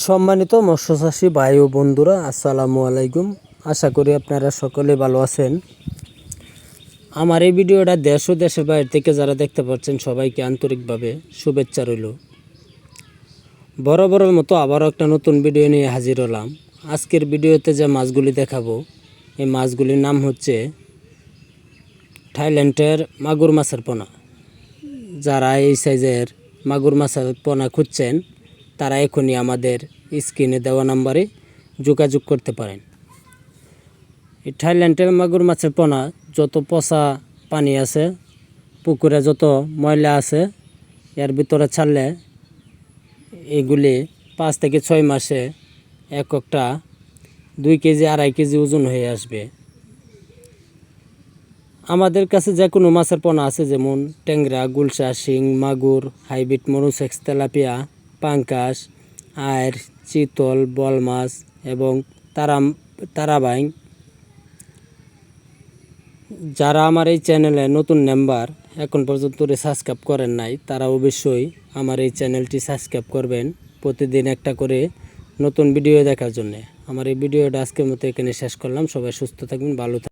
সম্মানিত মৎস্য চাষী ভাই ও বন্ধুরা, আসসালামু আলাইকুম। আশা করি আপনারা সকলে ভালো আছেন। আমার এই ভিডিওটা দেশ ও দেশের বাইরে থেকে যারা দেখতে পাচ্ছেন সবাইকে আন্তরিকভাবে শুভেচ্ছা রইল। বরাবরের মতো আবারও একটা নতুন ভিডিও নিয়ে হাজির হলাম। আজকের ভিডিওতে যে মাছগুলি দেখাবো, এই মাছগুলির নাম হচ্ছে থাইল্যান্ডের মাগুর মাছের পোনা। যারা এই সাইজের মাগুর মাছের পোনা খুঁজছেন তারা এখনই আমাদের স্ক্রিনে দেওয়া নাম্বারে যোগাযোগ করতে পারেন। এই থাইল্যান্ডের মাগুর মাছের পোনা যত পচা পানি আছে, পুকুরে যত ময়লা আছে, এর ভিতরে ছাড়লে এগুলি 5 থেকে 6 মাসে একটা 2 কেজি 2.5 কেজি ওজন হয়ে আসবে। আমাদের কাছে যে কোনো মাছের পোনা আছে, যেমন ট্যাংরা, গুলশা, শিং, মাগুর, হাইব্রিড, মনুসেক্স, তেলাপিয়া, পাঙ্কাস, আয়ের, চিতল, বল মাছ এবং তারাবাইং। যারা আমার এই চ্যানেলে নতুন মেম্বার এখন পর্যন্ত সাবস্ক্রাইব করেন নাই, তারা অবশ্যই আমার এই চ্যানেলটি সাবস্ক্রাইব করবেন প্রতিদিন একটা করে নতুন ভিডিও দেখার জন্য। আমার এই ভিডিওটা আজকের মতো এখানে শেষ করলাম। সবাই সুস্থ থাকবেন, ভালো থাকবেন।